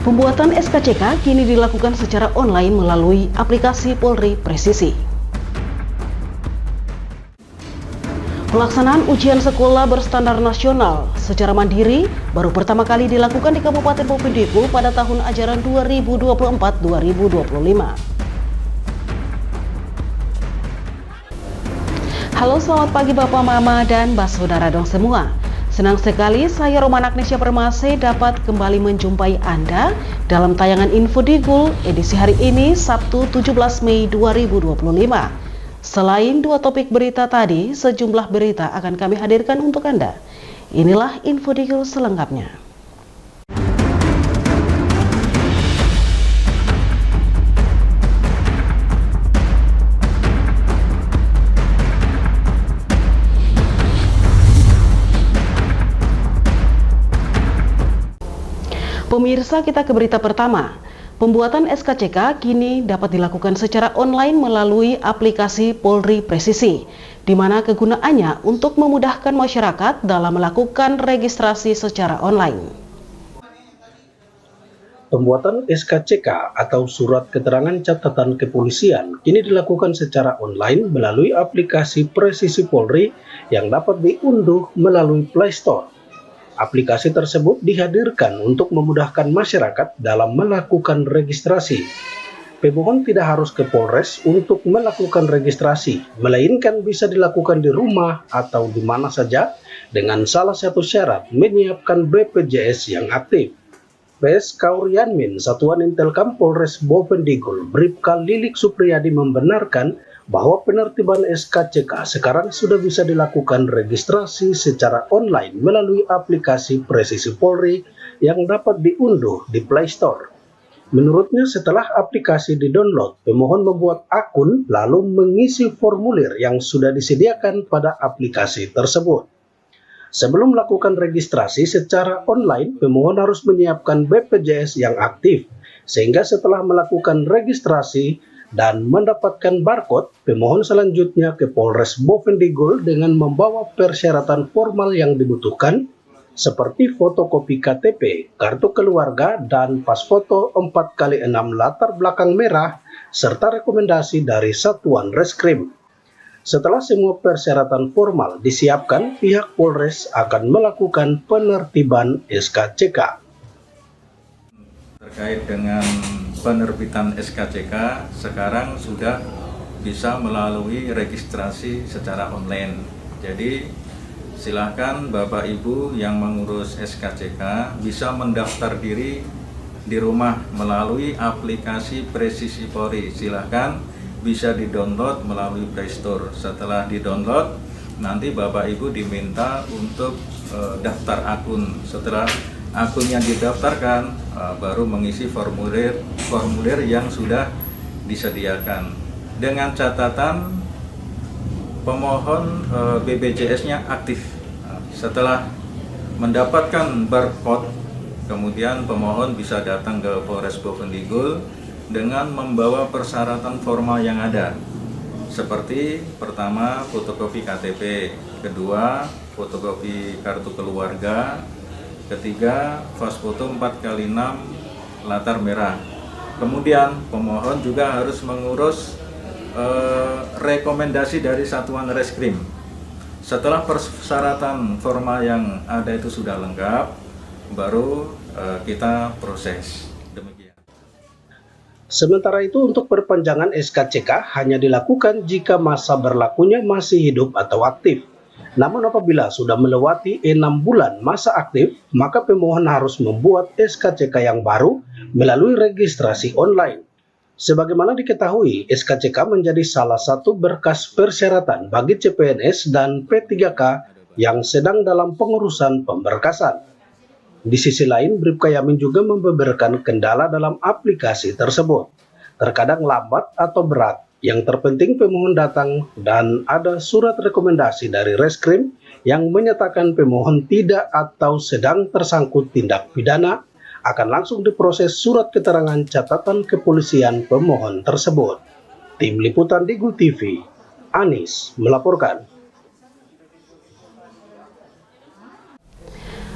Pembuatan SKCK kini dilakukan secara online melalui aplikasi Polri Presisi. Pelaksanaan ujian sekolah berstandar nasional secara mandiri baru pertama kali dilakukan di Kabupaten Bovendigul pada tahun ajaran 2024-2025. Halo, selamat pagi Bapak, Mama, dan Saudara dong semua. Senang sekali saya Roman Agnesia Permase dapat kembali menjumpai Anda dalam tayangan Infodigul edisi hari ini Sabtu 17 Mei 2025. Selain dua topik berita tadi, sejumlah berita akan kami hadirkan untuk Anda. Inilah Infodigul selengkapnya. Pemirsa, kita ke berita pertama. Pembuatan SKCK kini dapat dilakukan secara online melalui aplikasi Polri Presisi, di mana kegunaannya untuk memudahkan masyarakat dalam melakukan registrasi secara online. Pembuatan SKCK atau Surat Keterangan Catatan Kepolisian kini dilakukan secara online melalui aplikasi Presisi Polri yang dapat diunduh melalui Play Store. Aplikasi tersebut dihadirkan untuk memudahkan masyarakat dalam melakukan registrasi. Pemohon tidak harus ke Polres untuk melakukan registrasi, melainkan bisa dilakukan di rumah atau di mana saja dengan salah satu syarat menyiapkan BPJS yang aktif. PS Kaurianmin Satuan Intelkam Polres Bovendigul Bribka Lilik Supriyadi membenarkan bahwa penertiban SKCK sekarang sudah bisa dilakukan registrasi secara online melalui aplikasi Presisi Polri yang dapat diunduh di Play Store. Menurutnya, setelah aplikasi di-download, pemohon membuat akun lalu mengisi formulir yang sudah disediakan pada aplikasi tersebut. Sebelum melakukan registrasi secara online, pemohon harus menyiapkan BPJS yang aktif, sehingga setelah melakukan registrasi dan mendapatkan barcode, pemohon selanjutnya ke Polres Bovendigul dengan membawa persyaratan formal yang dibutuhkan, seperti fotokopi KTP, kartu keluarga, dan pas foto 4x6 latar belakang merah, serta rekomendasi dari Satuan Reskrim. Setelah semua persyaratan formal disiapkan, pihak Polres akan melakukan penertiban SKCK. Terkait dengan penerbitan SKCK, sekarang sudah bisa melalui registrasi secara online. Jadi silakan Bapak Ibu yang mengurus SKCK bisa mendaftar diri di rumah melalui aplikasi Presisi Polri. Silakan bisa di-download melalui Play Store. Setelah di-download, nanti Bapak Ibu diminta untuk daftar akun. Setelah akunnya didaftarkan, baru mengisi formulir yang sudah disediakan. Dengan catatan pemohon BPJS-nya aktif. Setelah mendapatkan barcode, kemudian pemohon bisa datang ke Polres Bovendigul dengan membawa persyaratan formal yang ada. Seperti pertama, fotokopi KTP, kedua, fotokopi kartu keluarga, ketiga, pas foto 4x6 latar merah. Kemudian pemohon juga harus mengurus rekomendasi dari Satuan Reskrim. Setelah persyaratan formal yang ada itu sudah lengkap, baru kita proses. Demikian. Sementara itu, untuk perpanjangan SKCK hanya dilakukan jika masa berlakunya masih hidup atau aktif. Namun apabila sudah melewati 6 bulan masa aktif, maka pemohon harus membuat SKCK yang baru melalui registrasi online. Sebagaimana diketahui, SKCK menjadi salah satu berkas persyaratan bagi CPNS dan P3K yang sedang dalam pengurusan pemberkasan. Di sisi lain, Bribka Yamin juga membeberkan kendala dalam aplikasi tersebut. Terkadang lambat atau berat. Yang terpenting pemohon datang dan ada surat rekomendasi dari Reskrim yang menyatakan pemohon tidak atau sedang tersangkut tindak pidana, akan langsung diproses surat keterangan catatan kepolisian pemohon tersebut. Tim Liputan Digul TV, Anis melaporkan.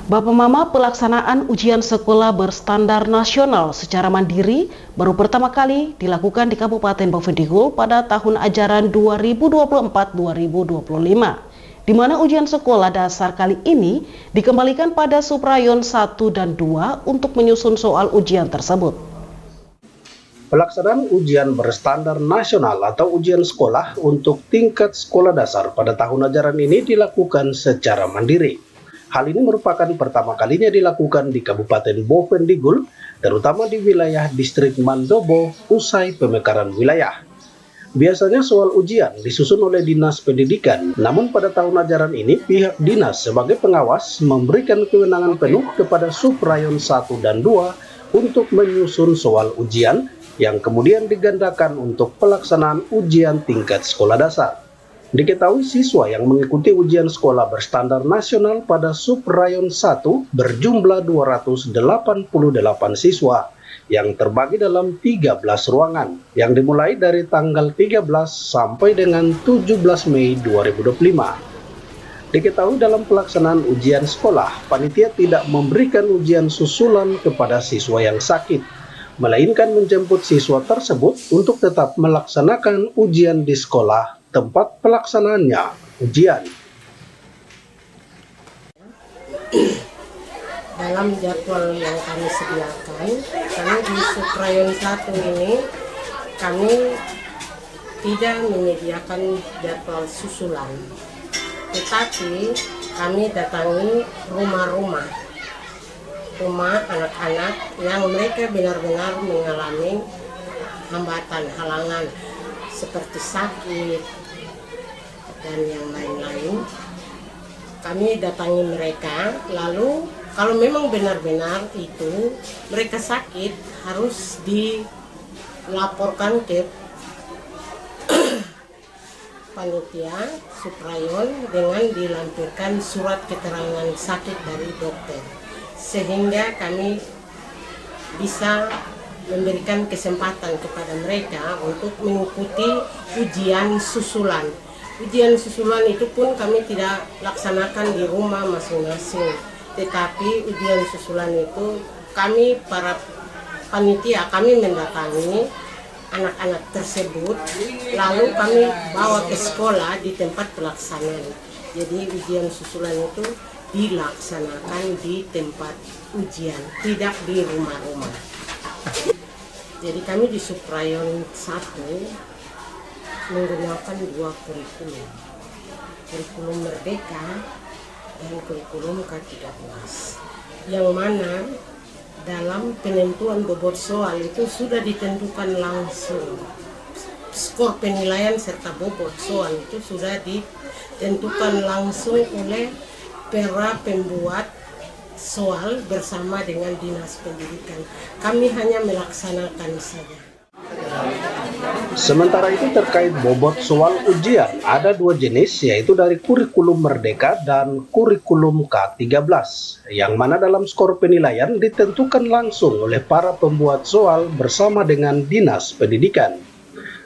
Bapak Mama, pelaksanaan ujian sekolah berstandar nasional secara mandiri baru pertama kali dilakukan di Kabupaten Bovendigul pada tahun ajaran 2024-2025, di mana ujian sekolah dasar kali ini dikembalikan pada Suprayon 1 dan 2 untuk menyusun soal ujian tersebut. Pelaksanaan ujian berstandar nasional atau ujian sekolah untuk tingkat sekolah dasar pada tahun ajaran ini dilakukan secara mandiri. Hal ini merupakan pertama kalinya dilakukan di Kabupaten Bovendigul, terutama di wilayah distrik Mandobo usai pemekaran wilayah. Biasanya soal ujian disusun oleh Dinas Pendidikan, namun pada tahun ajaran ini pihak dinas sebagai pengawas memberikan kewenangan penuh kepada Suprayon 1 dan 2 untuk menyusun soal ujian yang kemudian digandakan untuk pelaksanaan ujian tingkat sekolah dasar. Diketahui siswa yang mengikuti ujian sekolah berstandar nasional pada Suprayon 1 berjumlah 288 siswa yang terbagi dalam 13 ruangan yang dimulai dari tanggal 13 sampai dengan 17 Mei 2025. Diketahui dalam pelaksanaan ujian sekolah, panitia tidak memberikan ujian susulan kepada siswa yang sakit, melainkan menjemput siswa tersebut untuk tetap melaksanakan ujian di sekolah tempat pelaksanaannya ujian. Dalam jadwal yang kami sediakan, kami di Suprayon 1 ini kami tidak menyediakan jadwal susulan, tetapi kami datangi rumah anak-anak yang mereka benar-benar mengalami hambatan, halangan seperti sakit dan yang lain-lain. Kami datangi mereka, lalu kalau memang benar-benar itu mereka sakit harus dilaporkan ke panitia Suprayon dengan dilampirkan surat keterangan sakit dari dokter, sehingga kami bisa memberikan kesempatan kepada mereka untuk mengikuti ujian susulan. Ujian susulan itu pun kami tidak laksanakan di rumah masing-masing, tetapi ujian susulan itu kami para panitia kami mendatangi anak-anak tersebut, lalu kami bawa ke sekolah di tempat pelaksanaan. Jadi ujian susulan itu dilaksanakan di tempat ujian, tidak di rumah-rumah. Jadi kami di Suprayon 1 menggunakan 2 kurikulum. Kurikulum Merdeka dan kurikulum K13. Yang mana dalam penentuan bobot soal itu sudah ditentukan langsung. Skor penilaian serta bobot soal itu sudah ditentukan langsung oleh para pembuat soal bersama dengan Dinas Pendidikan. Kami hanya melaksanakan saja. Sementara itu terkait bobot soal ujian, ada 2 jenis, yaitu dari kurikulum Merdeka dan kurikulum K13, yang mana dalam skor penilaian ditentukan langsung oleh para pembuat soal bersama dengan Dinas Pendidikan.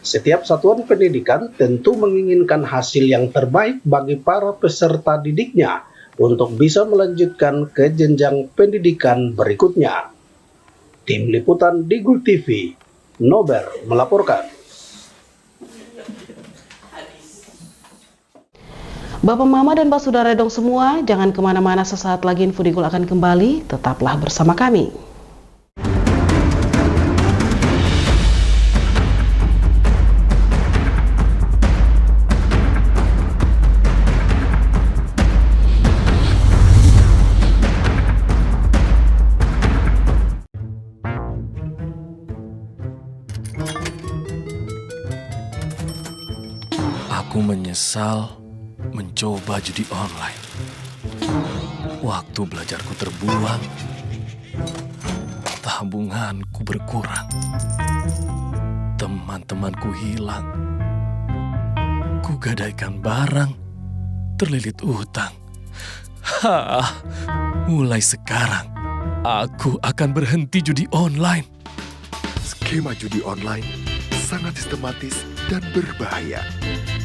Setiap satuan pendidikan tentu menginginkan hasil yang terbaik bagi para peserta didiknya untuk bisa melanjutkan ke jenjang pendidikan berikutnya. Tim Liputan Digul TV, Nober melaporkan. Bapak Mama dan Pak Saudara dong semua, jangan kemana-mana, sesaat lagi Info Digul akan kembali, tetaplah bersama kami. Aku menyesal mencoba judi online. Waktu belajarku terbuang, tabunganku berkurang, teman-temanku hilang, kugadaikan barang, terlilit utang. Mulai sekarang, aku akan berhenti judi online. Skema judi online sangat sistematis dan berbahaya.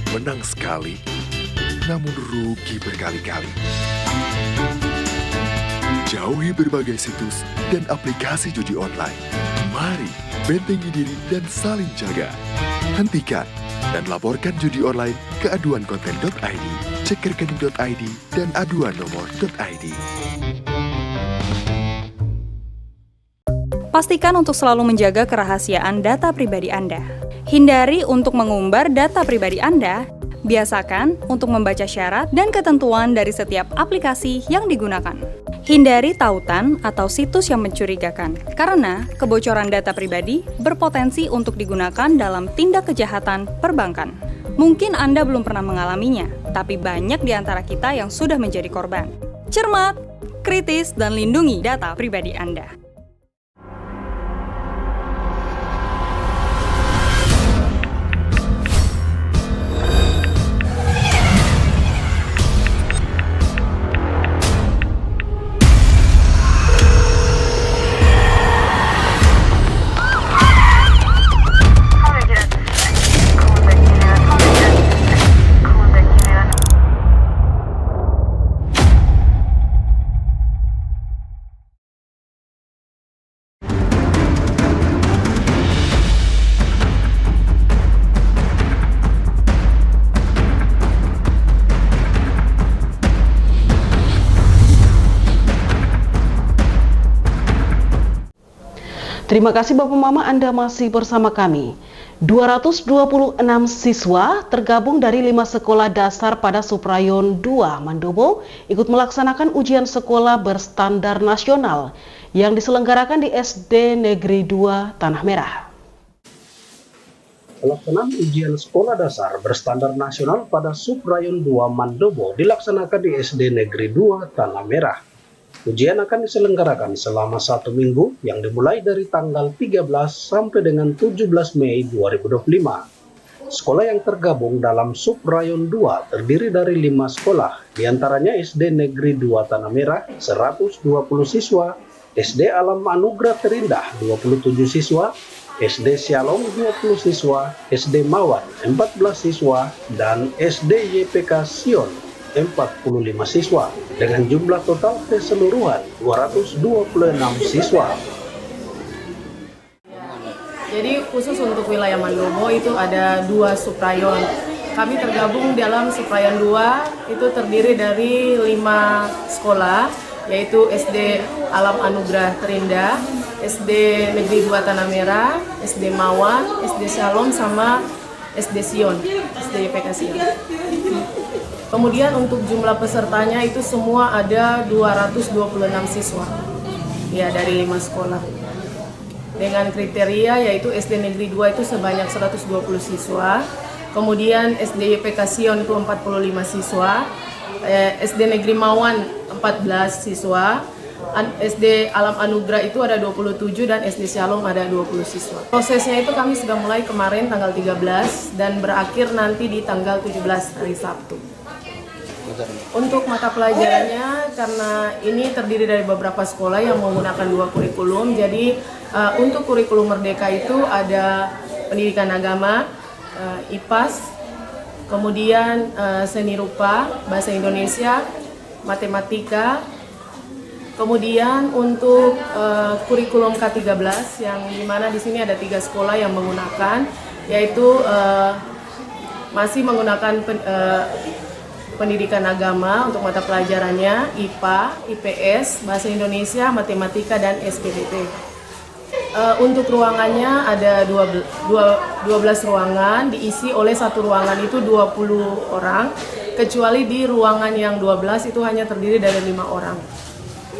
Menang sekali, namun rugi berkali-kali. Jauhi berbagai situs dan aplikasi judi online. Mari bentengi diri dan saling jaga. Hentikan dan laporkan judi online ke aduankonten.id, cekrekening.id, dan aduannomor.id. Pastikan untuk selalu menjaga kerahasiaan data pribadi Anda. Hindari untuk mengumbar data pribadi Anda. Biasakan untuk membaca syarat dan ketentuan dari setiap aplikasi yang digunakan. Hindari tautan atau situs yang mencurigakan, karena kebocoran data pribadi berpotensi untuk digunakan dalam tindak kejahatan perbankan. Mungkin Anda belum pernah mengalaminya, tapi banyak di antara kita yang sudah menjadi korban. Cermat, kritis, dan lindungi data pribadi Anda. Terima kasih Bapak Mama, Anda masih bersama kami. 226 siswa tergabung dari 5 sekolah dasar pada Suprayon 2 Mandobo ikut melaksanakan ujian sekolah berstandar nasional yang diselenggarakan di SD Negeri 2 Tanah Merah. Pelaksanaan ujian sekolah dasar berstandar nasional pada Suprayon 2 Mandobo dilaksanakan di SD Negeri 2 Tanah Merah. Ujian akan diselenggarakan selama 1 minggu yang dimulai dari tanggal 13 sampai dengan 17 Mei 2025. Sekolah yang tergabung dalam Suprayon 2 terdiri dari 5 sekolah, diantaranya SD Negeri 2 Tanah Merah 120 siswa, SD Alam Anugrah Terindah 27 siswa, SD Shalom 20 siswa, SD Mawan 14 siswa, dan SD YPK Sion 45 siswa dengan jumlah total keseluruhan 226 siswa. Jadi khusus untuk wilayah Mandobo itu ada 2 Suprayon. Kami tergabung dalam Suprayon 2 itu terdiri dari 5 sekolah, yaitu SD Alam Anugrah Terindah, SD Negeri 2 Tanah Merah, SD Mawan, SD Shalom, sama SD Sion, SD YPK Sion. Kemudian untuk jumlah pesertanya itu semua ada 226 siswa, ya, dari 5 sekolah. Dengan kriteria yaitu SD Negeri 2 itu sebanyak 120 siswa, kemudian SD YPK Sion itu 45 siswa, SD Negeri Mawan 14 siswa, SD Alam Anugrah itu ada 27 dan SD Shalom ada 20 siswa. Prosesnya itu kami sudah mulai kemarin tanggal 13 dan berakhir nanti di tanggal 17 hari Sabtu. Untuk mata pelajarannya, karena ini terdiri dari beberapa sekolah yang menggunakan 2 kurikulum, jadi untuk kurikulum Merdeka itu ada pendidikan agama, IPAS, kemudian seni rupa, bahasa Indonesia, matematika, kemudian untuk kurikulum K13 yang dimana di sini ada 3 sekolah yang menggunakan, yaitu masih menggunakan pendidikan agama untuk mata pelajarannya IPA, IPS, bahasa Indonesia, matematika, dan SPDT. Untuk ruangannya ada 12 ruangan, diisi oleh satu ruangan itu 20 orang, kecuali di ruangan yang 12 itu hanya terdiri dari 5 orang,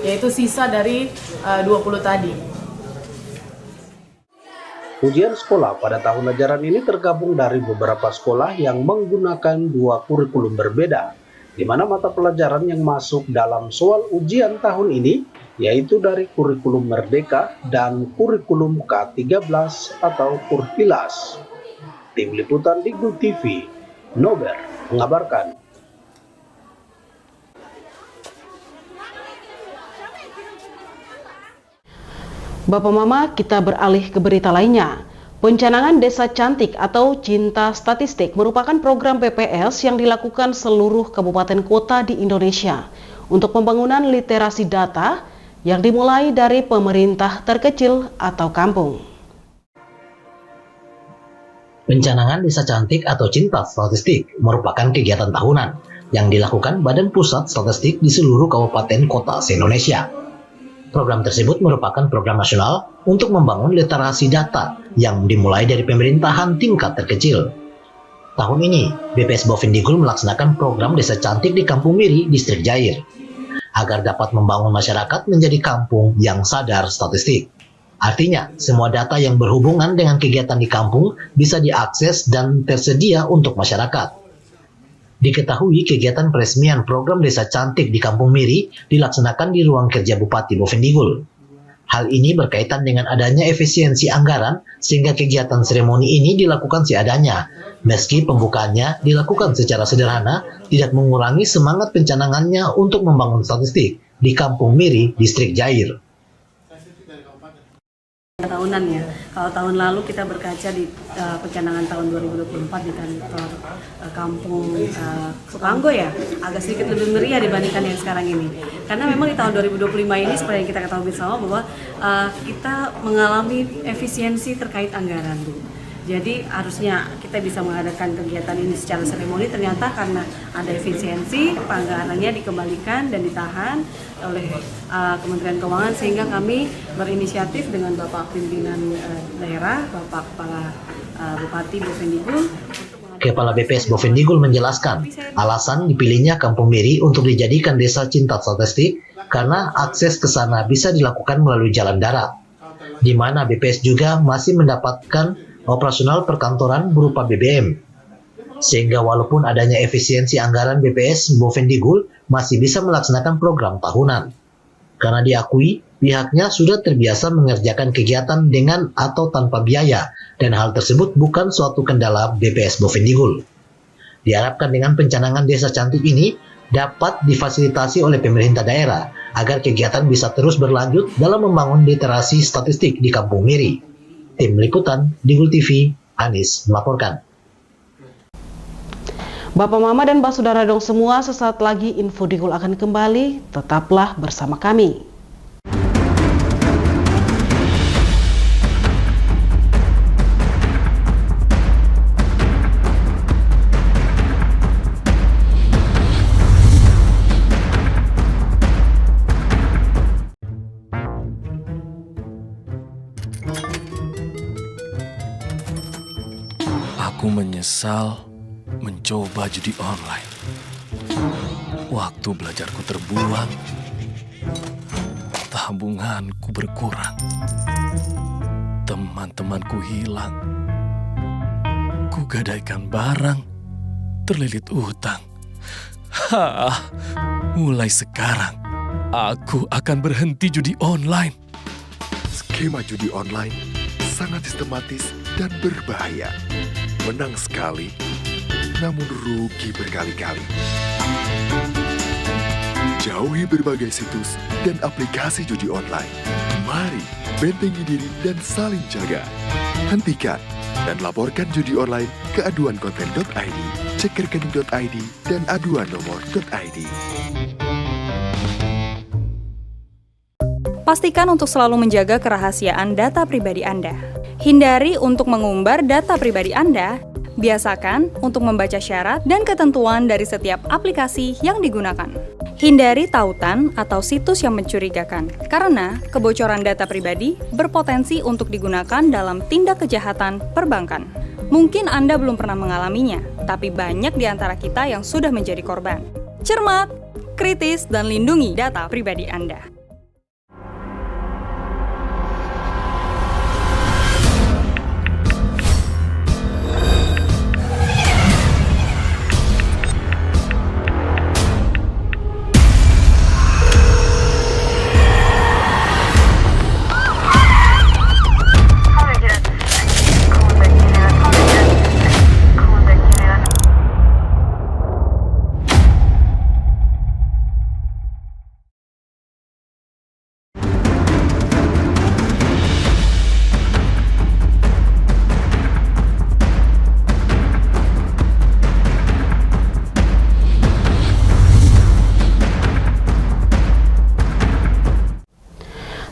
yaitu sisa dari 20 tadi. Ujian sekolah pada tahun ajaran ini tergabung dari beberapa sekolah yang menggunakan 2 kurikulum berbeda, di mana mata pelajaran yang masuk dalam soal ujian tahun ini yaitu dari kurikulum Merdeka dan kurikulum K13 atau Kurpilas. Tim Liputan Digul TV, Nober mengabarkan. Bapak Mama, kita beralih ke berita lainnya. Pencanangan Desa Cantik atau Cinta Statistik merupakan program PPS yang dilakukan seluruh kabupaten kota di Indonesia untuk pembangunan literasi data yang dimulai dari pemerintah terkecil atau kampung. Pencanangan Desa Cantik atau Cinta Statistik merupakan kegiatan tahunan yang dilakukan Badan Pusat Statistik di seluruh kabupaten kota se-Indonesia. Program tersebut merupakan program nasional untuk membangun literasi data yang dimulai dari pemerintahan tingkat terkecil. Tahun ini, BPS Bovendigul melaksanakan program Desa Cantik di Kampung Miri, Distrik Jair, agar dapat membangun masyarakat menjadi kampung yang sadar statistik. Artinya, semua data yang berhubungan dengan kegiatan di kampung bisa diakses dan tersedia untuk masyarakat. Diketahui kegiatan peresmian program Desa Cantik di Kampung Miri dilaksanakan di ruang kerja Bupati Bovendigul. Hal ini berkaitan dengan adanya efisiensi anggaran sehingga kegiatan seremoni ini dilakukan seadanya. Meski pembukaannya dilakukan secara sederhana, tidak mengurangi semangat pencanangannya untuk membangun statistik di Kampung Miri, Distrik Jair. Tahunan ya. Kalau tahun lalu kita berkaca di pencanangan tahun 2024 di kantor kampung Sukanggo ya, agak sedikit lebih meriah dibandingkan yang sekarang ini. Karena memang di tahun 2025 ini seperti yang kita ketahui bersama bahwa kita mengalami efisiensi terkait anggaran, Bu. Jadi harusnya kita bisa mengadakan kegiatan ini secara seremoni, ternyata karena ada efisiensi, anggarannya dikembalikan dan ditahan oleh Kementerian Keuangan, sehingga kami berinisiatif dengan Bapak Pimpinan Daerah, Bapak Kepala Bupati Bovendigul. Kepala BPS Bovendigul menjelaskan, alasan dipilihnya Kampung Miri untuk dijadikan Desa Cinta Statistik karena akses ke sana bisa dilakukan melalui jalan darat, di mana BPS juga masih mendapatkan operasional perkantoran berupa BBM. Sehingga walaupun adanya efisiensi anggaran BPS Bovendigul masih bisa melaksanakan program tahunan. Karena diakui, pihaknya sudah terbiasa mengerjakan kegiatan dengan atau tanpa biaya, dan hal tersebut bukan suatu kendala BPS Bovendigul. Diharapkan dengan pencanangan Desa Cantik ini dapat difasilitasi oleh pemerintah daerah agar kegiatan bisa terus berlanjut dalam membangun literasi statistik di Kampung Miri. Tim Liputan, Digul TV, Anis melaporkan. Bapak Mama dan Mbak Saudara dong semua, sesaat lagi Info Digul akan kembali, tetaplah bersama kami. Aku menyesal mencoba judi online. Waktu belajarku terbuang, tabunganku berkurang, teman-temanku hilang, kugadaikan barang, terlilit utang. Mulai sekarang, aku akan berhenti judi online. Skema judi online sangat sistematis dan berbahaya. Menang sekali, namun rugi berkali-kali. Jauhi berbagai situs dan aplikasi judi online. Mari bentengi diri dan saling jaga. Hentikan dan laporkan judi online ke aduankonten.id, cekrekening.id, dan aduannomor.id. Pastikan untuk selalu menjaga kerahasiaan data pribadi Anda. Hindari untuk mengumbar data pribadi Anda. Biasakan untuk membaca syarat dan ketentuan dari setiap aplikasi yang digunakan. Hindari tautan atau situs yang mencurigakan, karena kebocoran data pribadi berpotensi untuk digunakan dalam tindak kejahatan perbankan. Mungkin Anda belum pernah mengalaminya, tapi banyak di antara kita yang sudah menjadi korban. Cermat, kritis, dan lindungi data pribadi Anda.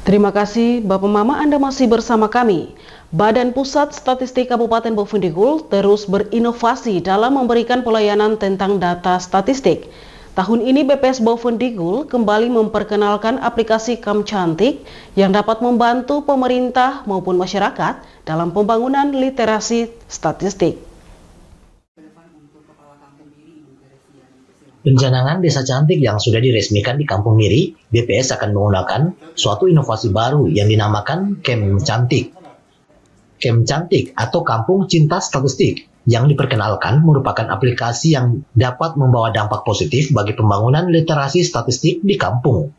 Terima kasih Bapak Mama, Anda masih bersama kami. Badan Pusat Statistik Kabupaten Bovendigul terus berinovasi dalam memberikan pelayanan tentang data statistik. Tahun ini BPS Bovendigul kembali memperkenalkan aplikasi Kam Cantik yang dapat membantu pemerintah maupun masyarakat dalam pembangunan literasi statistik. Pencanangan Desa Cantik yang sudah diresmikan di Kampung Miri, BPS akan menggunakan suatu inovasi baru yang dinamakan Kem Cantik. Kem Cantik atau Kampung Cinta Statistik yang diperkenalkan merupakan aplikasi yang dapat membawa dampak positif bagi pembangunan literasi statistik di kampung.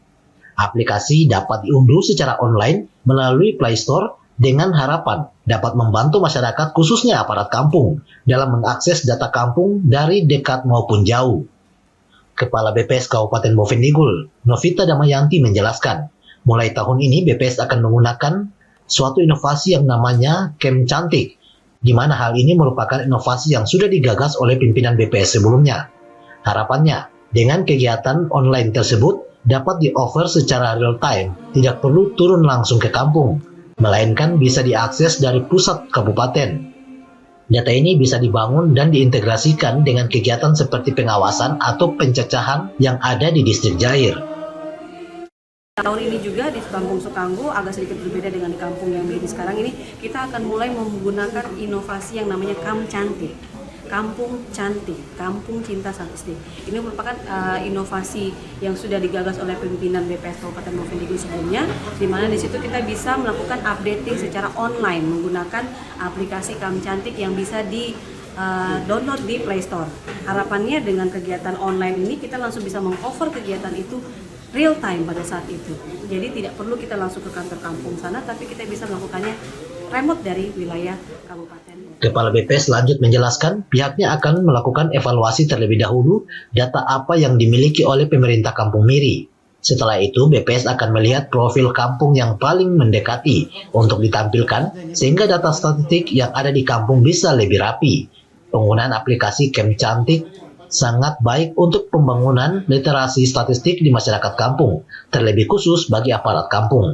Aplikasi dapat diunduh secara online melalui Play Store dengan harapan dapat membantu masyarakat khususnya aparat kampung dalam mengakses data kampung dari dekat maupun jauh. Kepala BPS Kabupaten Bovendigul, Novita Damayanti menjelaskan, mulai tahun ini BPS akan menggunakan suatu inovasi yang namanya Kem Cantik, di mana hal ini merupakan inovasi yang sudah digagas oleh pimpinan BPS sebelumnya. Harapannya, dengan kegiatan online tersebut dapat di-offer secara real time, tidak perlu turun langsung ke kampung, melainkan bisa diakses dari pusat kabupaten. Data ini bisa dibangun dan diintegrasikan dengan kegiatan seperti pengawasan atau pencecahan yang ada di distrik Jair. Tahun ini juga di Kampung Sukanggo agak sedikit berbeda dengan di kampung yang Miri sekarang ini, kita akan mulai menggunakan inovasi yang namanya Kam Cantik. Kampung Cantik, Kampung Cinta Statistik. Ini merupakan inovasi yang sudah digagas oleh pimpinan BPS Kabupaten Bovendigul sebelumnya, di mana di situ kita bisa melakukan updating secara online menggunakan aplikasi Kam Cantik yang bisa di download di Play Store. Harapannya dengan kegiatan online ini kita langsung bisa meng-cover kegiatan itu real time pada saat itu. Jadi tidak perlu kita langsung ke kantor kampung sana, tapi kita bisa melakukannya remote dari wilayah kabupaten. Kepala BPS lanjut menjelaskan pihaknya akan melakukan evaluasi terlebih dahulu data apa yang dimiliki oleh pemerintah Kampung Miri. Setelah itu BPS akan melihat profil kampung yang paling mendekati untuk ditampilkan sehingga data statistik yang ada di kampung bisa lebih rapi. Penggunaan aplikasi Kem Cantik sangat baik untuk pembangunan literasi statistik di masyarakat kampung, terlebih khusus bagi aparat kampung.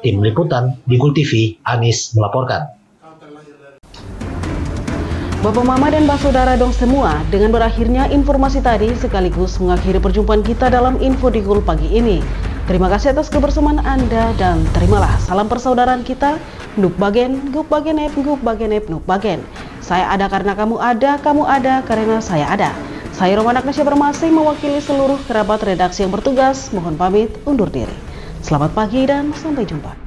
Tim Liputan, Digul TV, Anis melaporkan. Bapak Mama dan Mbak Saudara dong semua, dengan berakhirnya informasi tadi sekaligus mengakhiri perjumpaan kita dalam Info Digul pagi ini. Terima kasih atas kebersamaan Anda dan terimalah salam persaudaraan kita. Nuk bagen, gup bagen ep, gup bagen ep, nuk bagen. Saya ada karena kamu ada karena saya ada. Saya Romana Agnesia Permasi mewakili seluruh kerabat redaksi yang bertugas. Mohon pamit undur diri. Selamat pagi dan sampai jumpa.